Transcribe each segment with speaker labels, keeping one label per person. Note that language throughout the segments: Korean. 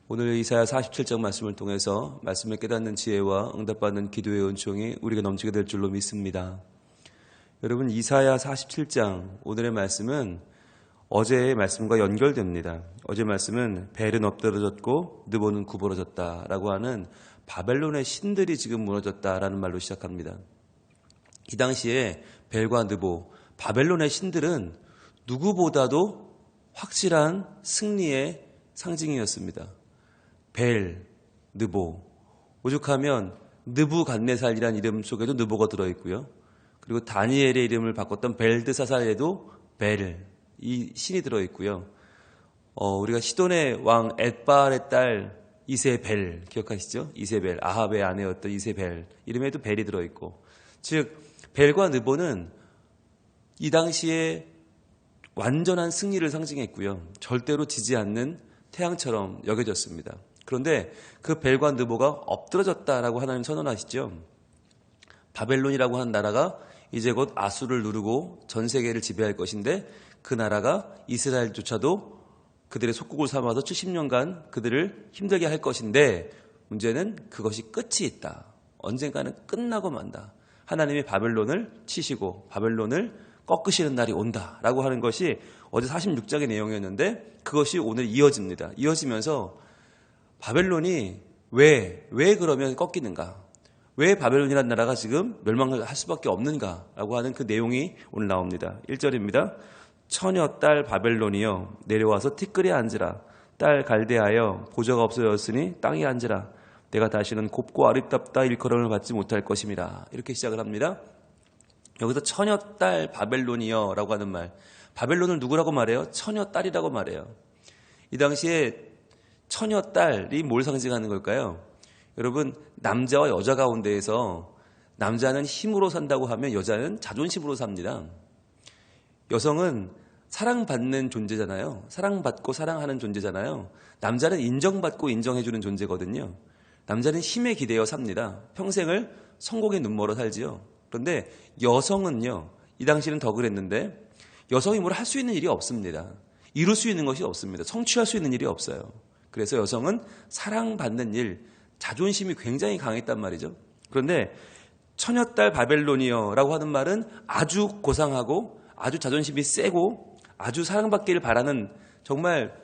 Speaker 1: 오늘 이사야 47장 말씀을 통해서 말씀을 깨닫는 지혜와 응답받는 기도의 은총이 우리가 넘치게 될 줄로 믿습니다. 여러분, 이사야 47장 오늘의 말씀은 어제의 말씀과 연결됩니다. 어제 말씀은 벨은 엎드러졌고 느보는 구부러졌다라고 하는 바벨론의 신들이 지금 무너졌다라는 말로 시작합니다. 이 당시에 벨과 느보, 바벨론의 신들은 누구보다도 확실한 승리의 상징이었습니다. 벨, 느보, 오죽하면 느부갓네살이라는 이름 속에도 느보가 들어있고요. 그리고 다니엘의 이름을 바꿨던 벨드사살에도 벨, 이 신이 들어있고요. 우리가 시돈의 왕 엣바알의 딸 이세벨 기억하시죠? 이세벨, 아합의 아내였던 이세벨 이름에도 벨이 들어있고, 즉 벨과 느보는 이 당시에 완전한 승리를 상징했고요. 절대로 지지 않는 태양처럼 여겨졌습니다. 그런데 그 벨과 느보가 엎드러졌다라고 하나님 선언하시죠. 바벨론이라고 하는 나라가 이제 곧 아수를 누르고 전 세계를 지배할 것인데, 그 나라가 이스라엘조차도 그들의 속국을 삼아서 70년간 그들을 힘들게 할 것인데, 문제는 그것이 끝이 있다. 언젠가는 끝나고 만다. 하나님이 바벨론을 치시고 바벨론을 꺾으시는 날이 온다라고 하는 것이 어제 46장의 내용이었는데, 그것이 오늘 이어집니다. 이어지면서 바벨론이 왜 그러면 꺾이는가? 왜 바벨론이라는 나라가 지금 멸망을 할 수밖에 없는가라고 하는 그 내용이 오늘 나옵니다. 1절입니다. 처녀 딸 바벨론이여 내려와서 티끌에 앉으라. 딸 갈대하여 보좌가 없어졌으니 땅에 앉으라. 내가 다시는 곱고 아름답다 일컬음을 받지 못할 것임이라. 이렇게 시작을 합니다. 여기서 처녀 딸 바벨론이여 라고 하는 말, 바벨론을 누구라고 말해요? 처녀 딸이라고 말해요. 이 당시에 처녀 딸이 뭘 상징하는 걸까요? 여러분, 남자와 여자 가운데에서 남자는 힘으로 산다고 하면 여자는 자존심으로 삽니다. 여성은 사랑받는 존재잖아요. 사랑받고 사랑하는 존재잖아요. 남자는 인정받고 인정해주는 존재거든요. 남자는 힘에 기대어 삽니다. 평생을 성공의 눈멀어 살지요. 그런데 여성은요, 이 당시는 더 그랬는데, 여성이 뭘 할 수 있는 일이 없습니다. 이룰 수 있는 것이 없습니다. 성취할 수 있는 일이 없어요. 그래서 여성은 사랑받는 일, 자존심이 굉장히 강했단 말이죠. 그런데 처녀딸 바벨론이여라고 하는 말은 아주 고상하고 아주 자존심이 세고 아주 사랑받기를 바라는, 정말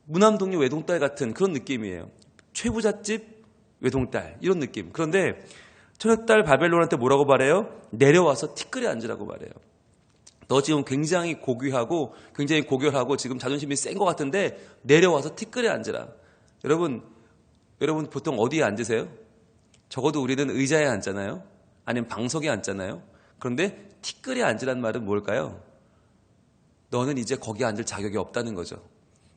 Speaker 1: 무남동녀 외동딸 같은 그런 느낌이에요. 최부잣집 외동딸 이런 느낌. 그런데 처녀딸 바벨론한테 뭐라고 말해요? 내려와서 티끌에 앉으라고 말해요. 너 지금 굉장히 고귀하고 굉장히 고결하고 지금 자존심이 센 것 같은데 내려와서 티끌에 앉으라. 여러분 보통 어디에 앉으세요? 적어도 우리는 의자에 앉잖아요. 아니면 방석에 앉잖아요. 그런데 티끌에 앉으란 말은 뭘까요? 너는 이제 거기에 앉을 자격이 없다는 거죠.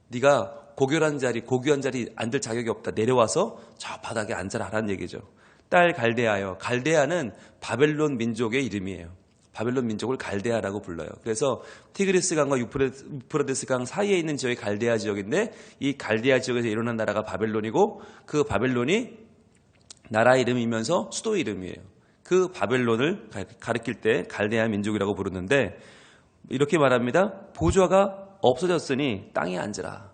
Speaker 1: 네가 고귀한 자리 앉을 자격이 없다. 내려와서 저 바닥에 앉아라라는 얘기죠. 딸 갈대하여, 갈대아는 바벨론 민족의 이름이에요. 바벨론 민족을 갈대아라고 불러요. 그래서 티그리스 강과 유프라데스 강 사이에 있는 지역이 갈대아 지역인데, 이 갈대아 지역에서 일어난 나라가 바벨론이고, 그 바벨론이 나라 이름이면서 수도 이름이에요. 그 바벨론을 가리킬 때 갈대아 민족이라고 부르는데, 이렇게 말합니다. 보좌가 없어졌으니 땅에 앉으라.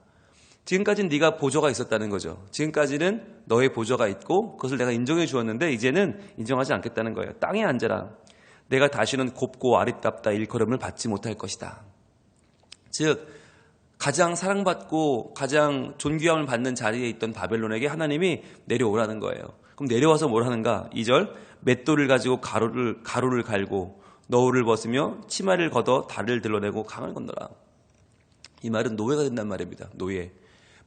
Speaker 1: 지금까지는 네가 보좌가 있었다는 거죠. 지금까지는 너의 보좌가 있고 그것을 내가 인정해 주었는데, 이제는 인정하지 않겠다는 거예요. 땅에 앉아라. 내가 다시는 곱고 아름답다 일컬음을 받지 못할 것이다. 즉, 가장 사랑받고 가장 존귀함을 받는 자리에 있던 바벨론에게 하나님이 내려오라는 거예요. 그럼 내려와서 뭘 하는가? 2절, 맷돌을 가지고 가루를 갈고 너울을 벗으며 치마를 걷어 다리를 드러내고 강을 건너라. 이 말은 노예가 된단 말입니다. 노예.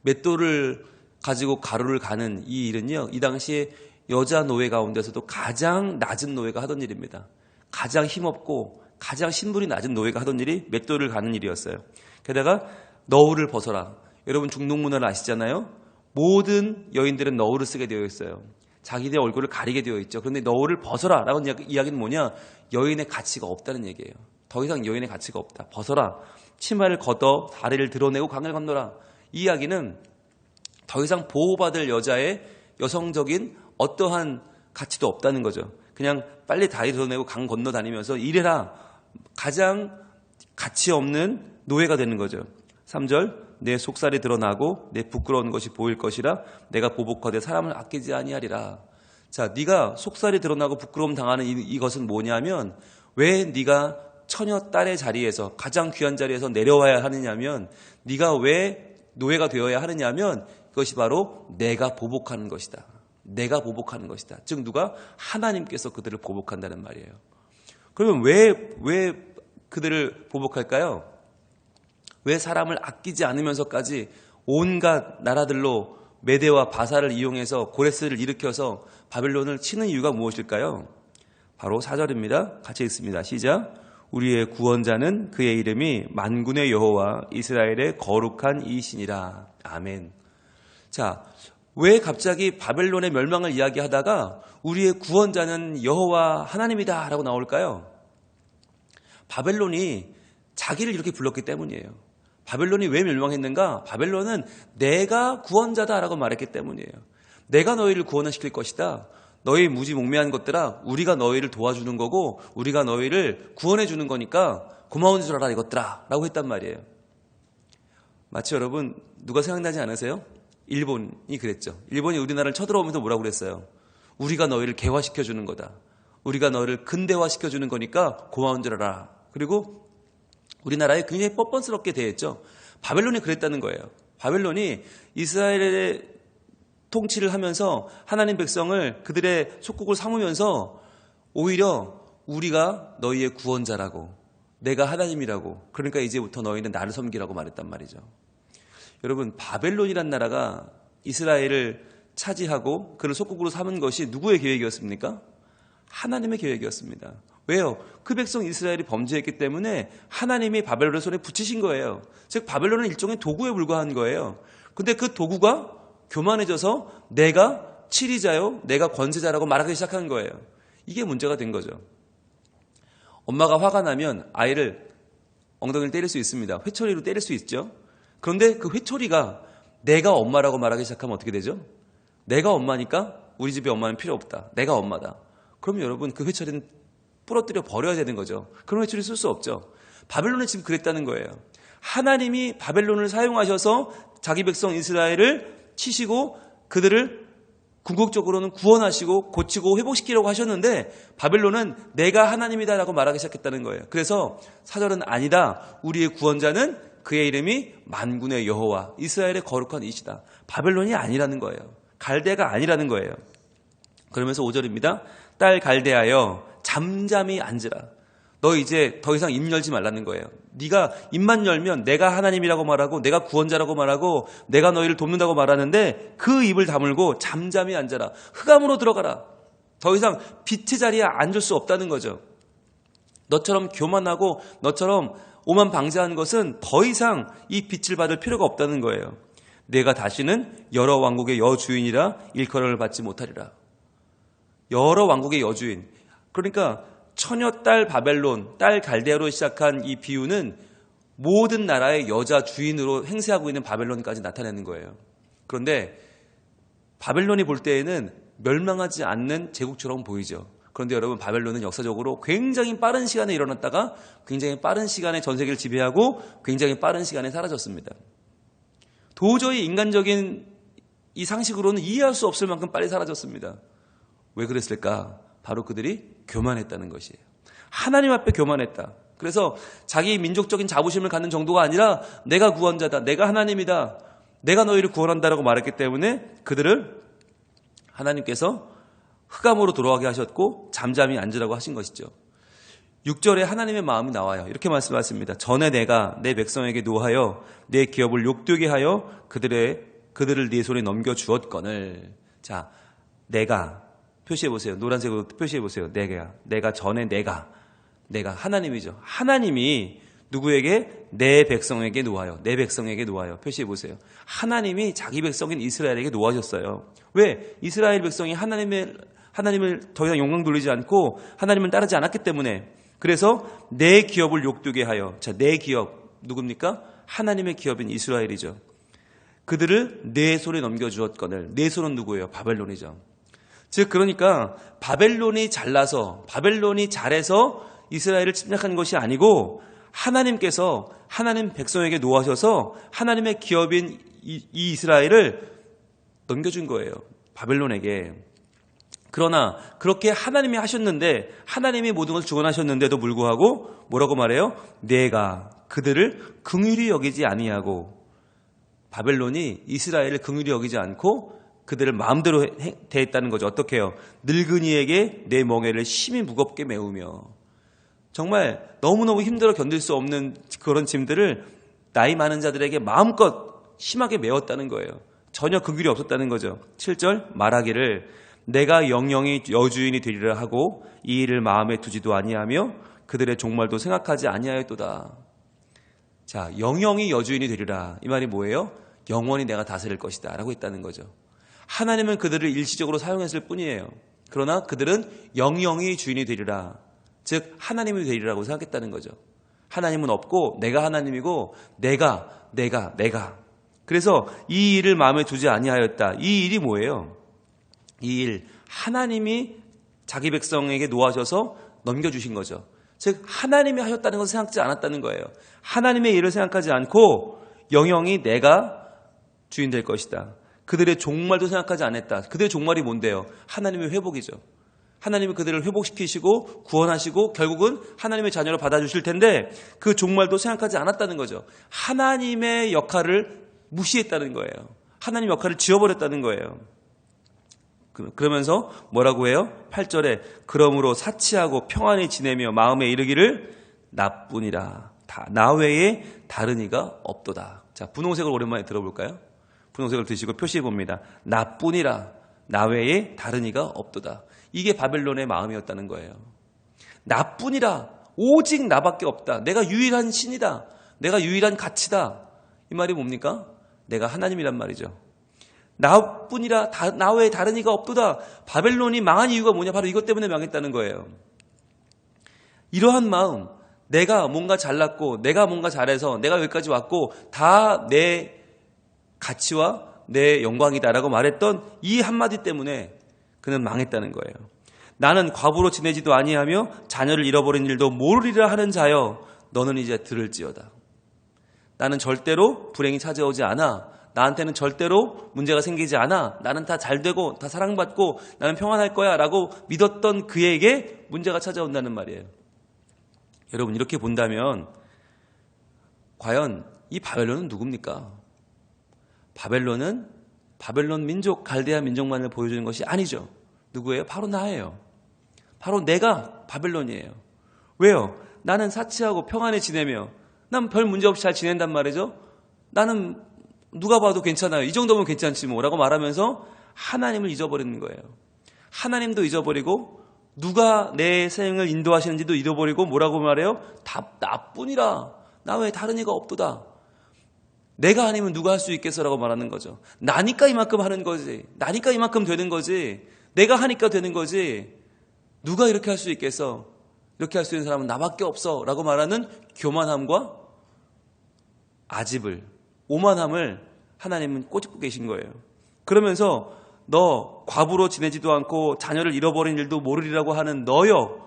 Speaker 1: 맷돌을 가지고 가루를 가는 이 일은요, 이 당시에 여자 노예 가운데서도 가장 낮은 노예가 하던 일입니다. 가장 힘없고 가장 신분이 낮은 노예가 하던 일이 맷돌을 가는 일이었어요. 게다가 너울을 벗어라. 여러분 중동 문화를 아시잖아요. 모든 여인들은 너울을 쓰게 되어 있어요. 자기네 얼굴을 가리게 되어 있죠. 그런데 너울을 벗어라 라는 이야기는 뭐냐? 여인의 가치가 없다는 얘기예요. 더 이상 여인의 가치가 없다. 벗어라. 치마를 걷어 다리를 드러내고 강을 건너라. 이 이야기는 더 이상 보호받을 여자의 여성적인 어떠한 가치도 없다는 거죠. 그냥 빨리 다리 드러내고 강 건너 다니면서 일해라. 가장 가치 없는 노예가 되는 거죠. 3절, 내 속살이 드러나고 내 부끄러운 것이 보일 것이라 내가 보복하되 사람을 아끼지 아니하리라. 자, 네가 속살이 드러나고 부끄러움 당하는 이것은 뭐냐면 왜 네가 처녀 딸의 자리에서 가장 귀한 자리에서 내려와야 하느냐면 네가 왜 노예가 되어야 하느냐면 그것이 바로 내가 보복하는 것이다. 내가 보복하는 것이다. 즉 누가? 하나님께서 그들을 보복한다는 말이에요. 그러면 왜 그들을 보복할까요? 왜 사람을 아끼지 않으면서까지 온갖 나라들로 메대와 바사를 이용해서 고레스를 일으켜서 바벨론을 치는 이유가 무엇일까요? 바로 4절입니다. 같이 읽습니다. 시작. 우리의 구원자는 그의 이름이 만군의 여호와 이스라엘의 거룩한 이신이라. 아멘. 자, 왜 갑자기 바벨론의 멸망을 이야기하다가 우리의 구원자는 여호와 하나님이다 라고 나올까요? 바벨론이 자기를 이렇게 불렀기 때문이에요. 바벨론이 왜 멸망했는가? 바벨론은 내가 구원자다라고 말했기 때문이에요. 내가 너희를 구원을 시킬 것이다. 너희 무지몽매한 것들아, 우리가 너희를 도와주는 거고 우리가 너희를 구원해 주는 거니까 고마운 줄 알아 이것들아 라고 했단 말이에요. 마치 여러분 누가 생각나지 않으세요? 일본이 그랬죠. 일본이 우리나라를 쳐들어오면서 뭐라고 그랬어요? 우리가 너희를 개화시켜 주는 거다. 우리가 너희를 근대화시켜 주는 거니까 고마운 줄 알아. 그리고 우리나라에 굉장히 뻔뻔스럽게 대했죠. 바벨론이 그랬다는 거예요. 바벨론이 이스라엘의 통치를 하면서 하나님 백성을 그들의 속국을 삼으면서 오히려 우리가 너희의 구원자라고, 내가 하나님이라고, 그러니까 이제부터 너희는 나를 섬기라고 말했단 말이죠. 여러분, 바벨론이란 나라가 이스라엘을 차지하고 그를 속국으로 삼은 것이 누구의 계획이었습니까? 하나님의 계획이었습니다. 왜요? 그 백성 이스라엘이 범죄했기 때문에 하나님이 바벨론의 손에 붙이신 거예요. 즉 바벨론은 일종의 도구에 불과한 거예요. 근데 그 도구가 교만해져서 내가 치리자요, 내가 권세자라고 말하기 시작한 거예요. 이게 문제가 된 거죠. 엄마가 화가 나면 아이를 엉덩이를 때릴 수 있습니다. 회초리로 때릴 수 있죠. 그런데 그 회초리가 내가 엄마라고 말하기 시작하면 어떻게 되죠? 내가 엄마니까 우리 집에 엄마는 필요 없다. 내가 엄마다. 그럼 여러분 그 회초리는 부러뜨려 버려야 되는 거죠. 그런 회초리 쓸 수 없죠. 바벨론은 지금 그랬다는 거예요. 하나님이 바벨론을 사용하셔서 자기 백성 이스라엘을 치시고 그들을 궁극적으로는 구원하시고 고치고 회복시키려고 하셨는데 바벨론은 내가 하나님이다라고 말하기 시작했다는 거예요. 그래서 4절은 아니다. 우리의 구원자는 그의 이름이 만군의 여호와 이스라엘의 거룩한 이시다. 바벨론이 아니라는 거예요. 갈대아가 아니라는 거예요. 그러면서 5절입니다. 딸 갈대아여 잠잠히 앉으라. 너 이제 더 이상 입 열지 말라는 거예요. 네가 입만 열면 내가 하나님이라고 말하고 내가 구원자라고 말하고 내가 너희를 돕는다고 말하는데 그 입을 다물고 잠잠히 앉아라. 흑암으로 들어가라. 더 이상 빛의 자리에 앉을 수 없다는 거죠. 너처럼 교만하고 너처럼 오만 방자한 것은 더 이상 이 빛을 받을 필요가 없다는 거예요. 내가 다시는 여러 왕국의 여주인이라 일컬음을 받지 못하리라. 여러 왕국의 여주인. 그러니까 처녀 딸 바벨론, 딸 갈대아로 시작한 이 비유는 모든 나라의 여자 주인으로 행세하고 있는 바벨론까지 나타내는 거예요. 그런데 바벨론이 볼 때에는 멸망하지 않는 제국처럼 보이죠. 그런데 여러분 바벨론은 역사적으로 굉장히 빠른 시간에 일어났다가 굉장히 빠른 시간에 전 세계를 지배하고 굉장히 빠른 시간에 사라졌습니다. 도저히 인간적인 이 상식으로는 이해할 수 없을 만큼 빨리 사라졌습니다. 왜 그랬을까? 바로 그들이 교만했다는 것이에요. 하나님 앞에 교만했다. 그래서 자기 민족적인 자부심을 갖는 정도가 아니라 내가 구원자다. 내가 하나님이다. 내가 너희를 구원한다라고 말했기 때문에 그들을 하나님께서 흑암으로 돌아가게 하셨고 잠잠히 앉으라고 하신 것이죠. 6절에 하나님의 마음이 나와요. 이렇게 말씀하십니다. 전에 내가 내 백성에게 노하여 내 기업을 욕되게 하여 그들을 네 손에 넘겨주었거늘. 자, 내가 표시해보세요. 노란색으로 표시해보세요. 내가 전에 내가 하나님이죠. 하나님이 누구에게? 내 백성에게 노하여. 내 백성에게 노하여. 표시해보세요. 하나님이 자기 백성인 이스라엘에게 노하셨어요. 왜? 이스라엘 백성이 하나님을 더 이상 영광 돌리지 않고 하나님을 따르지 않았기 때문에. 그래서 내 기업을 욕되게 하여. 자, 내 기업 누굽니까? 하나님의 기업인 이스라엘이죠. 그들을 내 손에 넘겨주었거늘. 내 손은 누구예요? 바벨론이죠. 즉 그러니까 바벨론이 잘나서 바벨론이 잘해서 이스라엘을 침략한 것이 아니고 하나님께서 하나님 백성에게 노하셔서 하나님의 기업인 이 이스라엘을 넘겨준 거예요. 바벨론에게. 그러나 그렇게 하나님이 하셨는데 하나님이 모든 것을 주관하셨는데도 불구하고 뭐라고 말해요? 내가 그들을 긍휼히 여기지 아니하고 바벨론이 이스라엘을 긍휼히 여기지 않고 그들을 마음대로 대했다는 거죠. 어떻게 해요? 늙은이에게 내 멍에를 심히 무겁게 메우며 정말 너무너무 힘들어 견딜 수 없는 그런 짐들을 나이 많은 자들에게 마음껏 심하게 메웠다는 거예요. 전혀 긍휼이 없었다는 거죠. 7절 말하기를 내가 영영이 여주인이 되리라 하고 이 일을 마음에 두지도 아니하며 그들의 종말도 생각하지 아니하였도다. 자, 영영이 여주인이 되리라. 이 말이 뭐예요? 영원히 내가 다스릴 것이다 라고 했다는 거죠. 하나님은 그들을 일시적으로 사용했을 뿐이에요. 그러나 그들은 영영이 주인이 되리라. 즉 하나님이 되리라고 생각했다는 거죠. 하나님은 없고 내가 하나님이고 내가 그래서 이 일을 마음에 두지 아니하였다. 이 일이 뭐예요? 이 일 하나님이 자기 백성에게 노하셔서 넘겨주신 거죠. 즉 하나님이 하셨다는 것을 생각지 않았다는 거예요. 하나님의 일을 생각하지 않고 영영이 내가 주인 될 것이다. 그들의 종말도 생각하지 않았다. 그들의 종말이 뭔데요? 하나님의 회복이죠. 하나님이 그들을 회복시키시고 구원하시고 결국은 하나님의 자녀로 받아주실 텐데 그 종말도 생각하지 않았다는 거죠. 하나님의 역할을 무시했다는 거예요. 하나님 역할을 지워버렸다는 거예요. 그러면서 뭐라고 해요? 8절에 그러므로 사치하고 평안히 지내며 마음에 이르기를 나뿐이라 나 외에 다른 이가 없도다. 자, 분홍색을 오랜만에 들어볼까요? 분홍색을 드시고 표시해 봅니다. 나뿐이라 나 외에 다른 이가 없도다. 이게 바벨론의 마음이었다는 거예요. 나뿐이라 오직 나밖에 없다. 내가 유일한 신이다. 내가 유일한 가치다. 이 말이 뭡니까? 내가 하나님이란 말이죠. 나뿐이라 나 외에 다른 이가 없도다. 바벨론이 망한 이유가 뭐냐? 바로 이것 때문에 망했다는 거예요. 이러한 마음, 내가 뭔가 잘났고 내가 뭔가 잘해서 내가 여기까지 왔고 다 내 가치와 내 영광이다라고 말했던 이 한마디 때문에 그는 망했다는 거예요. 나는 과부로 지내지도 아니하며 자녀를 잃어버린 일도 모르리라 하는 자여 너는 이제 들을지어다. 나는 절대로 불행이 찾아오지 않아. 나한테는 절대로 문제가 생기지 않아. 나는 다 잘되고 다 사랑받고 나는 평안할 거야 라고 믿었던 그에게 문제가 찾아온다는 말이에요. 여러분 이렇게 본다면 과연 이 바벨론은 누굽니까? 바벨론 민족 갈대아 민족만을 보여주는 것이 아니죠. 누구예요? 바로 나예요. 바로 내가 바벨론이에요. 왜요? 나는 사치하고 평안히 지내며 난 별 문제 없이 잘 지낸단 말이죠. 나는 누가 봐도 괜찮아요. 이 정도면 괜찮지 뭐라고 말하면서 하나님을 잊어버리는 거예요. 하나님도 잊어버리고 누가 내 생을 인도하시는지도 잃어버리고 뭐라고 말해요? 다 나뿐이라 나 외에 다른 이가 없도다. 내가 아니면 누가 할 수 있겠어라고 말하는 거죠. 나니까 이만큼 하는 거지. 나니까 이만큼 되는 거지. 내가 하니까 되는 거지. 누가 이렇게 할 수 있겠어? 이렇게 할 수 있는 사람은 나밖에 없어 라고 말하는 교만함과 아집을 오만함을 하나님은 꼬집고 계신 거예요. 그러면서 너 과부로 지내지도 않고 자녀를 잃어버린 일도 모르리라고 하는 너여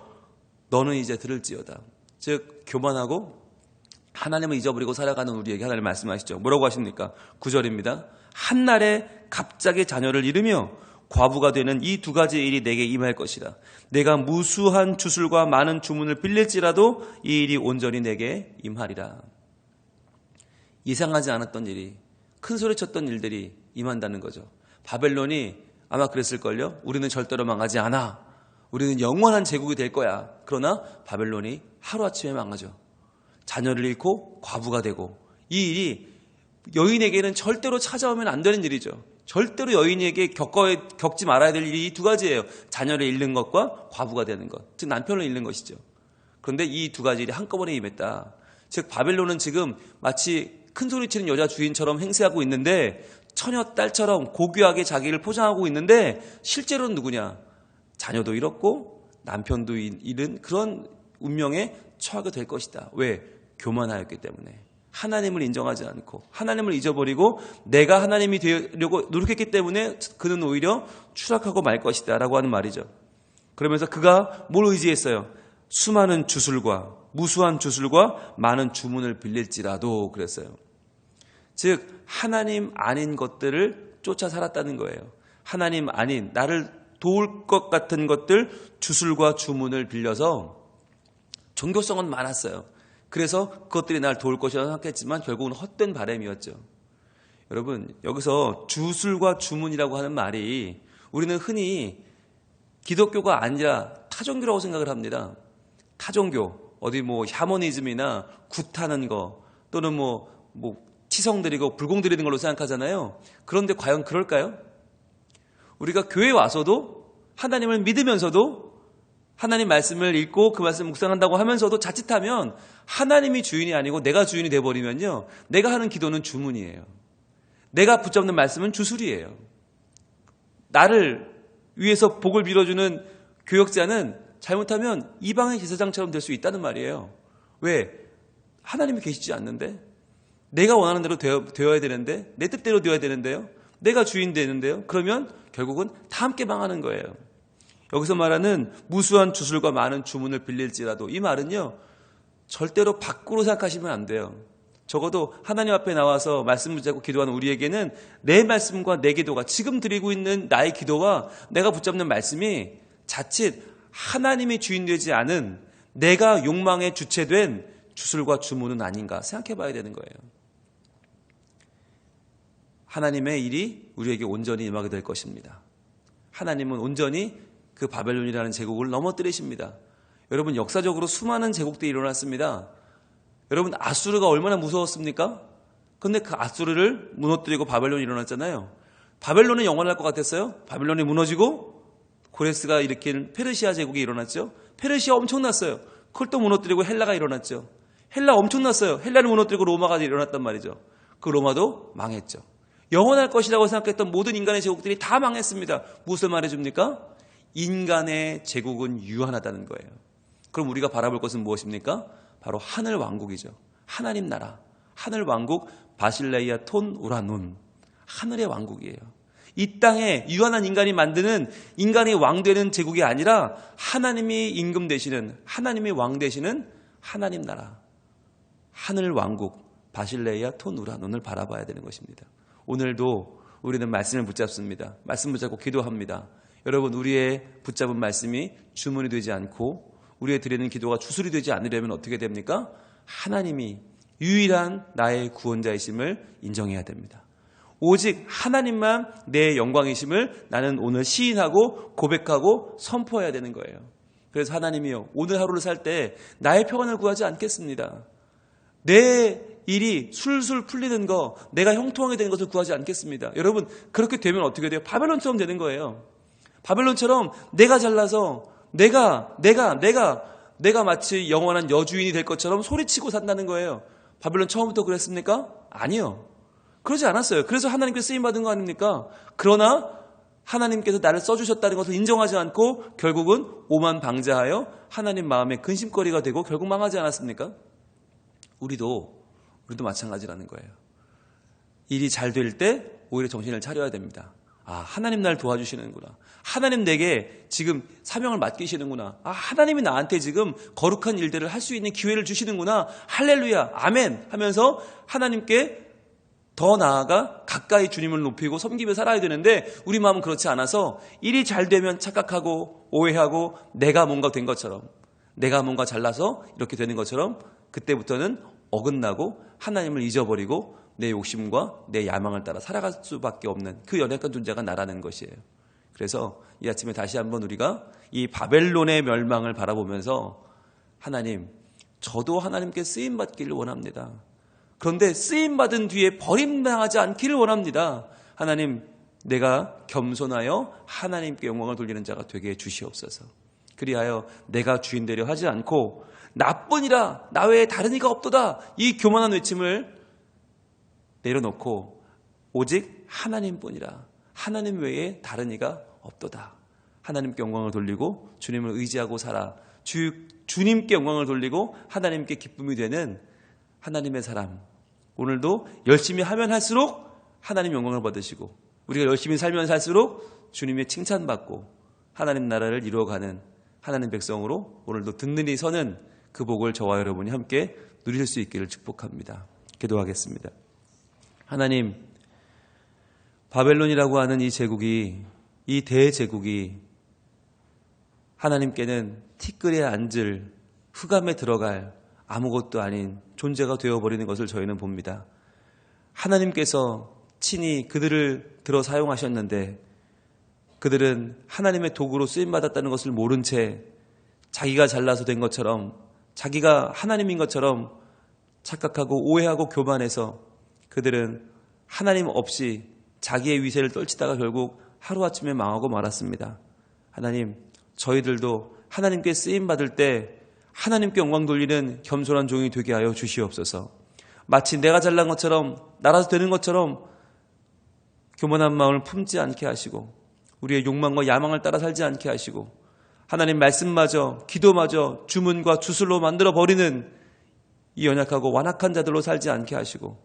Speaker 1: 너는 이제 들을지어다. 즉 교만하고 하나님을 잊어버리고 살아가는 우리에게 하나님 말씀하시죠. 뭐라고 하십니까? 9절입니다. 한날에 갑자기 자녀를 잃으며 과부가 되는 이 두 가지 일이 내게 임할 것이라. 내가 무수한 주술과 많은 주문을 빌릴지라도 이 일이 온전히 내게 임하리라. 예상하지 않았던 일이 큰 소리쳤던 일들이 임한다는 거죠. 바벨론이 아마 그랬을걸요. 우리는 절대로 망하지 않아. 우리는 영원한 제국이 될 거야. 그러나 바벨론이 하루아침에 망하죠. 자녀를 잃고 과부가 되고 이 일이 여인에게는 절대로 찾아오면 안 되는 일이죠. 절대로 여인에게 겪지 말아야 될 일이 이 두 가지예요. 자녀를 잃는 것과 과부가 되는 것. 즉 남편을 잃는 것이죠. 그런데 이 두 가지 일이 한꺼번에 임했다. 즉 바벨론은 지금 마치 큰 소리치는 여자 주인처럼 행세하고 있는데 처녀 딸처럼 고귀하게 자기를 포장하고 있는데 실제로는 누구냐? 자녀도 잃었고 남편도 잃은 그런 운명에 처하게 될 것이다. 왜? 교만하였기 때문에. 하나님을 인정하지 않고 하나님을 잊어버리고 내가 하나님이 되려고 노력했기 때문에 그는 오히려 추락하고 말 것이다 라고 하는 말이죠. 그러면서 그가 뭘 의지했어요? 수많은 주술과 무수한 주술과 많은 주문을 빌릴지라도 그랬어요. 즉 하나님 아닌 것들을 쫓아 살았다는 거예요. 하나님 아닌 나를 도울 것 같은 것들 주술과 주문을 빌려서 종교성은 많았어요. 그래서 그것들이 나를 도울 것이라고 생각했지만 결국은 헛된 바람이었죠. 여러분 여기서 주술과 주문이라고 하는 말이 우리는 흔히 기독교가 아니라 타종교라고 생각을 합니다. 타종교 어디 뭐 샤머니즘이나 굿하는 거 또는 뭐 치성 드리고 불공 드리는 걸로 생각하잖아요. 그런데 과연 그럴까요? 우리가 교회에 와서도 하나님을 믿으면서도 하나님 말씀을 읽고 그 말씀을 묵상한다고 하면서도 자칫하면 하나님이 주인이 아니고 내가 주인이 돼버리면요. 내가 하는 기도는 주문이에요. 내가 붙잡는 말씀은 주술이에요. 나를 위해서 복을 빌어주는 교역자는 잘못하면 이방의 제사장처럼 될 수 있다는 말이에요. 왜? 하나님이 계시지 않는데? 내가 원하는 대로 되어야 되는데? 내 뜻대로 되어야 되는데요? 내가 주인 되는데요? 그러면 결국은 다 함께 망하는 거예요. 여기서 말하는 무수한 주술과 많은 주문을 빌릴지라도 이 말은요. 절대로 밖으로 생각하시면 안 돼요. 적어도 하나님 앞에 나와서 말씀 붙잡고 기도하는 우리에게는 내 말씀과 내 기도가 지금 드리고 있는 나의 기도와 내가 붙잡는 말씀이 자칫 하나님이 주인 되지 않은 내가 욕망에 주체된 주술과 주문은 아닌가 생각해 봐야 되는 거예요. 하나님의 일이 우리에게 온전히 임하게 될 것입니다. 하나님은 온전히 그 바벨론이라는 제국을 넘어뜨리십니다. 여러분 역사적으로 수많은 제국들이 일어났습니다. 여러분 아수르가 얼마나 무서웠습니까? 근데 그 아수르를 무너뜨리고 바벨론이 일어났잖아요. 바벨론은 영원할 것 같았어요. 바벨론이 무너지고 고레스가 일으킨 페르시아 제국이 일어났죠. 페르시아 엄청났어요. 그걸 또 무너뜨리고 헬라가 일어났죠. 헬라 엄청났어요. 헬라를 무너뜨리고 로마가 일어났단 말이죠. 그 로마도 망했죠. 영원할 것이라고 생각했던 모든 인간의 제국들이 다 망했습니다. 무엇을 말해줍니까? 인간의 제국은 유한하다는 거예요. 그럼 우리가 바라볼 것은 무엇입니까? 바로 하늘 왕국이죠. 하나님 나라, 하늘 왕국 바실레이아 톤 우라눈, 하늘의 왕국이에요. 이 땅에 유한한 인간이 만드는 인간이 왕 되는 제국이 아니라 하나님이 임금 되시는 하나님이 왕 되시는 하나님 나라, 하늘 왕국 바실레이아 톤 우라눈을 바라봐야 되는 것입니다. 오늘도 우리는 말씀을 붙잡습니다. 말씀 붙잡고 기도합니다. 여러분 우리의 붙잡은 말씀이 주문이 되지 않고 우리의 드리는 기도가 주술이 되지 않으려면 어떻게 됩니까? 하나님이 유일한 나의 구원자이심을 인정해야 됩니다. 오직 하나님만 내 영광이심을 나는 오늘 시인하고 고백하고 선포해야 되는 거예요. 그래서 하나님이요 오늘 하루를 살 때 나의 평안을 구하지 않겠습니다. 내 일이 술술 풀리는 거, 내가 형통하게 되는 것을 구하지 않겠습니다. 여러분 그렇게 되면 어떻게 돼요? 바벨론처럼 되는 거예요. 바벨론처럼 내가 잘나서 내가 마치 영원한 여주인이 될 것처럼 소리치고 산다는 거예요. 바벨론 처음부터 그랬습니까? 아니요. 그러지 않았어요. 그래서 하나님께 쓰임받은 거 아닙니까? 그러나 하나님께서 나를 써주셨다는 것을 인정하지 않고 결국은 오만방자하여 하나님 마음에 근심거리가 되고 결국 망하지 않았습니까? 우리도 마찬가지라는 거예요. 일이 잘 될 때 오히려 정신을 차려야 됩니다. 아, 하나님 날 도와주시는구나. 하나님 내게 지금 사명을 맡기시는구나. 아, 하나님이 나한테 지금 거룩한 일들을 할 수 있는 기회를 주시는구나. 할렐루야, 아멘 하면서 하나님께 더 나아가 가까이 주님을 높이고 섬기며 살아야 되는데 우리 마음은 그렇지 않아서 일이 잘 되면 착각하고 오해하고 내가 뭔가 된 것처럼 내가 뭔가 잘나서 이렇게 되는 것처럼 그때부터는 어긋나고 하나님을 잊어버리고 내 욕심과 내 야망을 따라 살아갈 수밖에 없는 그 연약한 존재가 나라는 것이에요. 그래서 이 아침에 다시 한번 우리가 이 바벨론의 멸망을 바라보면서 하나님, 저도 하나님께 쓰임받기를 원합니다. 그런데 쓰임받은 뒤에 버림당하지 않기를 원합니다. 하나님, 내가 겸손하여 하나님께 영광을 돌리는 자가 되게 해주시옵소서. 그리하여 내가 주인 되려 하지 않고 나뿐이라 나 외에 다른 이가 없도다, 이 교만한 외침을 내려놓고 오직 하나님뿐이라, 하나님 외에 다른 이가 없도다. 하나님께 영광을 돌리고 주님을 의지하고 살아 주님께 영광을 돌리고 하나님께 기쁨이 되는 하나님의 사람. 오늘도 열심히 하면 할수록 하나님 영광을 받으시고 우리가 열심히 살면 살수록 주님의 칭찬받고 하나님 나라를 이루어가는 하나님 백성으로 오늘도 든든히 서는 그 복을 저와 여러분이 함께 누릴 수 있기를 축복합니다. 기도하겠습니다. 하나님, 바벨론이라고 하는 이 제국이, 이 대제국이 하나님께는 티끌에 앉을, 흑암에 들어갈 아무것도 아닌 존재가 되어버리는 것을 저희는 봅니다. 하나님께서 친히 그들을 들어 사용하셨는데 그들은 하나님의 도구로 쓰임받았다는 것을 모른 채 자기가 잘나서 된 것처럼, 자기가 하나님인 것처럼 착각하고 오해하고 교만해서 그들은 하나님 없이 자기의 위세를 떨치다가 결국 하루아침에 망하고 말았습니다. 하나님, 저희들도 하나님께 쓰임받을 때 하나님께 영광 돌리는 겸손한 종이 되게 하여 주시옵소서. 마치 내가 잘난 것처럼, 나라서 되는 것처럼 교만한 마음을 품지 않게 하시고 우리의 욕망과 야망을 따라 살지 않게 하시고 하나님 말씀마저, 기도마저 주문과 주술로 만들어버리는 이 연약하고 완악한 자들로 살지 않게 하시고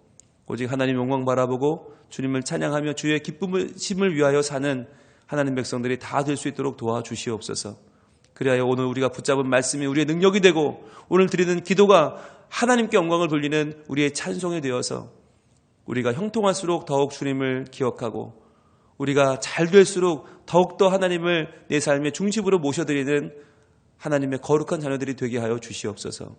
Speaker 1: 오직 하나님 영광 바라보고 주님을 찬양하며 주의 기쁨을 위하여 사는 하나님 백성들이 다 될 수 있도록 도와주시옵소서. 그리하여 오늘 우리가 붙잡은 말씀이 우리의 능력이 되고 오늘 드리는 기도가 하나님께 영광을 돌리는 우리의 찬송이 되어서 우리가 형통할수록 더욱 주님을 기억하고 우리가 잘 될수록 더욱더 하나님을 내 삶의 중심으로 모셔드리는 하나님의 거룩한 자녀들이 되게 하여 주시옵소서.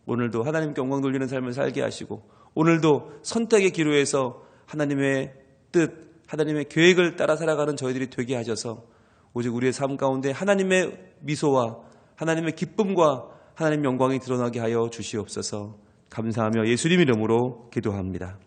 Speaker 1: 오늘도 하나님께 영광 돌리는 삶을 살게 하시고 오늘도 선택의 기로에서 하나님의 뜻, 하나님의 계획을 따라 살아가는 저희들이 되게 하셔서 오직 우리의 삶 가운데 하나님의 미소와 하나님의 기쁨과 하나님의 영광이 드러나게 하여 주시옵소서. 감사하며 예수님 이름으로 기도합니다.